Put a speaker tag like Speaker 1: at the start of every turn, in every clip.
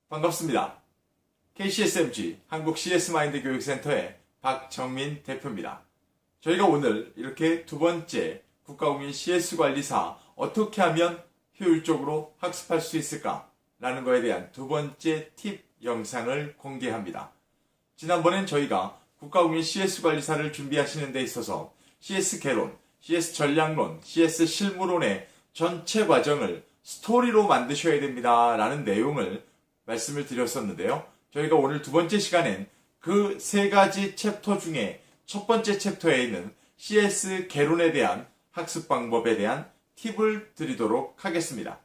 Speaker 1: 반갑습니다. KCSMG 한국 CS마인드 교육센터의 박정민 대표입니다. 저희가 오늘 이렇게 두 번째 국가공인 CS관리사 어떻게 하면 효율적으로 학습할 수 있을까? 라는 거에 대한 두 번째 팁 영상을 공개합니다. 지난번엔 저희가 국가공인 CS관리사를 준비하시는 데 있어서 CS 개론, CS 전략론, CS 실무론의 전체 과정을 스토리로 만드셔야 됩니다. 라는 내용을 말씀을 드렸었는데요. 저희가 오늘 두 번째 시간엔 그 세 가지 챕터 중에 첫 번째 챕터에 있는 CS 개론에 대한 학습 방법에 대한 팁을 드리도록 하겠습니다.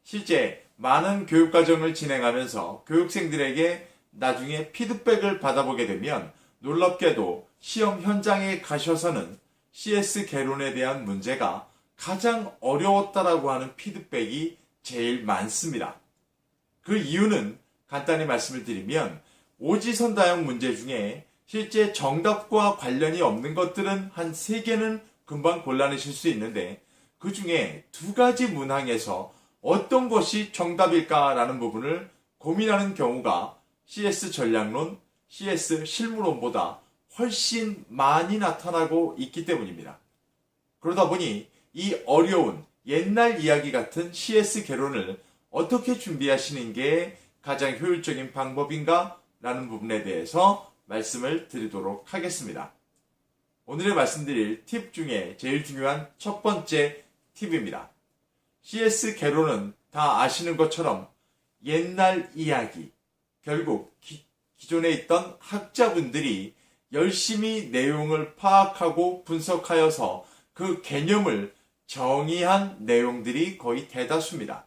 Speaker 1: 실제 많은 교육과정을 진행하면서 교육생들에게 나중에 피드백을 받아보게 되면 놀랍게도 시험 현장에 가셔서는 CS 개론에 대한 문제가 가장 어려웠다라고 하는 피드백이 제일 많습니다. 그 이유는 간단히 말씀을 드리면 오지선다형 문제 중에 실제 정답과 관련이 없는 것들은 한 3개는 금방 골라내실 수 있는데 그 중에 2가지 문항에서 어떤 것이 정답일까라는 부분을 고민하는 경우가 CS 전략론, CS 실무론보다 훨씬 많이 나타나고 있기 때문입니다. 그러다 보니 이 어려운 옛날 이야기 같은 CS 개론을 어떻게 준비하시는 게 가장 효율적인 방법인가? 라는 부분에 대해서 말씀을 드리도록 하겠습니다. 오늘의 말씀드릴 팁 중에 제일 중요한 첫 번째 팁입니다. CS 개론은 다 아시는 것처럼 옛날 이야기, 결국 기존에 있던 학자분들이 열심히 내용을 파악하고 분석하여서 그 개념을 정의한 내용들이 거의 대다수입니다.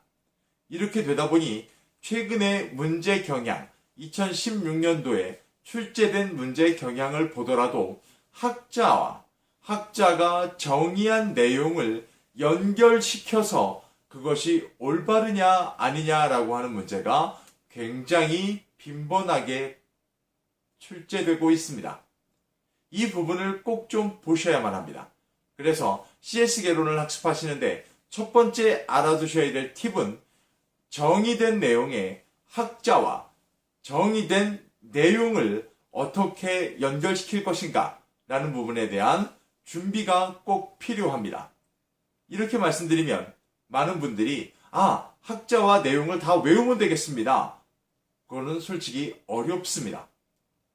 Speaker 1: 이렇게 되다 보니 최근의 문제 경향, 2016년도에 출제된 문제 경향을 보더라도 학자가 정의한 내용을 연결시켜서 그것이 올바르냐 아니냐라고 하는 문제가 굉장히 빈번하게 출제되고 있습니다. 이 부분을 꼭 좀 보셔야만 합니다. 그래서 CS 개론을 학습하시는데 첫 번째 알아두셔야 될 팁은 정의된 내용에 학자와 정의된 내용을 어떻게 연결시킬 것인가 라는 부분에 대한 준비가 꼭 필요합니다. 이렇게 말씀드리면 많은 분들이 학자와 내용을 다 외우면 되겠습니다. 그거는 솔직히 어렵습니다.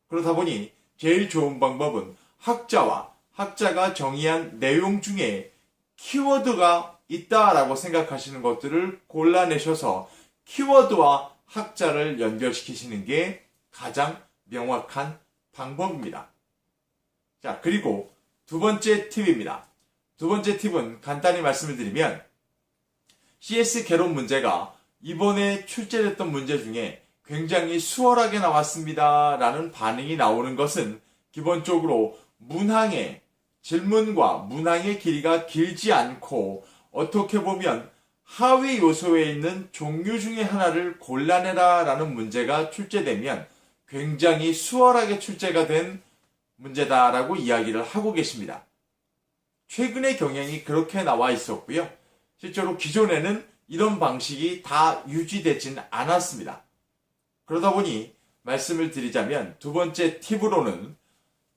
Speaker 1: 그러다 보니 제일 좋은 방법은 학자가 정의한 내용 중에 키워드가 있다라고 생각하시는 것들을 골라내셔서 키워드와 학자를 연결시키시는 게 가장 명확한 방법입니다. 자, 그리고 두 번째 팁입니다. 두 번째 팁은 간단히 말씀을 드리면 CS 개론 문제가 이번에 출제됐던 문제 중에 굉장히 수월하게 나왔습니다. 라는 반응이 나오는 것은 기본적으로 문항의 질문과 문항의 길이가 길지 않고 어떻게 보면 하위 요소에 있는 종류 중에 하나를 골라내라 라는 문제가 출제되면 굉장히 수월하게 출제가 된 문제다라고 이야기를 하고 계십니다. 최근의 경향이 그렇게 나와 있었고요. 실제로 기존에는 이런 방식이 다 유지되진 않았습니다. 그러다 보니 말씀을 드리자면 두 번째 팁으로는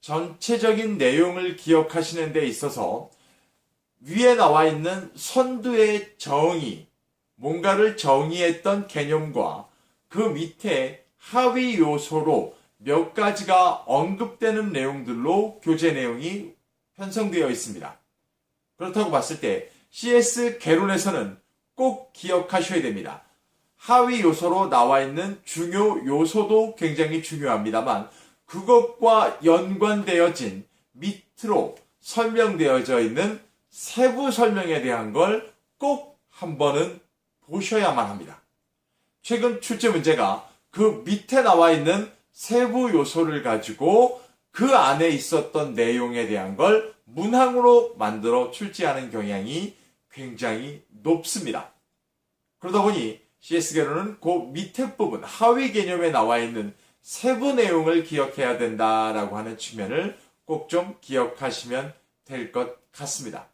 Speaker 1: 전체적인 내용을 기억하시는 데 있어서 위에 나와 있는 선두의 정의, 뭔가를 정의했던 개념과 그 밑에 하위 요소로 몇 가지가 언급되는 내용들로 교재 내용이 편성되어 있습니다. 그렇다고 봤을 때 CS 개론에서는 꼭 기억하셔야 됩니다. 하위 요소로 나와 있는 중요 요소도 굉장히 중요합니다만 그것과 연관되어진 밑으로 설명되어져 있는 세부 설명에 대한 걸 꼭 한 번은 보셔야만 합니다. 최근 출제 문제가 그 밑에 나와 있는 세부 요소를 가지고 그 안에 있었던 내용에 대한 걸 문항으로 만들어 출제하는 경향이 굉장히 높습니다. 그러다 보니 CS 개론은 그 밑에 부분, 하위 개념에 나와 있는 세부 내용을 기억해야 된다라고 하는 측면을 꼭 좀 기억하시면 될 것 같습니다.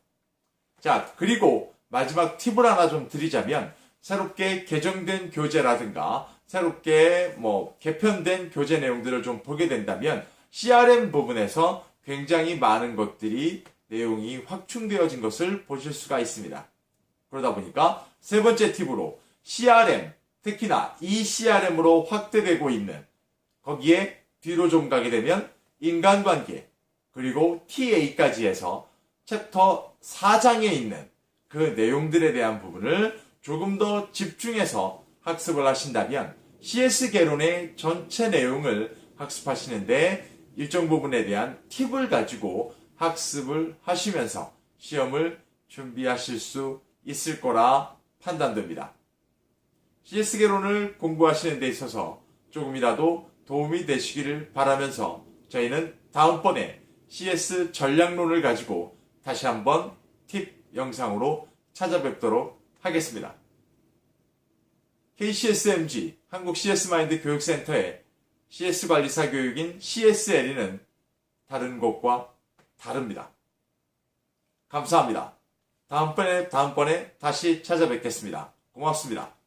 Speaker 1: 자, 그리고 마지막 팁을 하나 좀 드리자면 새롭게 개정된 교재라든가 새롭게 개편된 교재 내용들을 좀 보게 된다면 CRM 부분에서 굉장히 많은 것들이 내용이 확충되어진 것을 보실 수가 있습니다. 그러다 보니까 세 번째 팁으로 CRM, 특히나 ECRM으로 확대되고 있는 거기에 뒤로 좀 가게 되면 인간관계 그리고 TA까지 해서 챕터 4장에 있는 그 내용들에 대한 부분을 조금 더 집중해서 학습을 하신다면 CS 개론의 전체 내용을 학습하시는데 일정 부분에 대한 팁을 가지고 학습을 하시면서 시험을 준비하실 수 있을 거라 판단됩니다. CS 개론을 공부하시는 데 있어서 조금이라도 도움이 되시기를 바라면서 저희는 다음번에 CS 전략론을 가지고 다시 한번 팁 영상으로 찾아뵙도록 하겠습니다. KCSMG 한국 CS마인드 교육센터의 CS관리사 교육인 CSLE는 다른 곳과 다릅니다. 감사합니다. 다음번에 다시 찾아뵙겠습니다. 고맙습니다.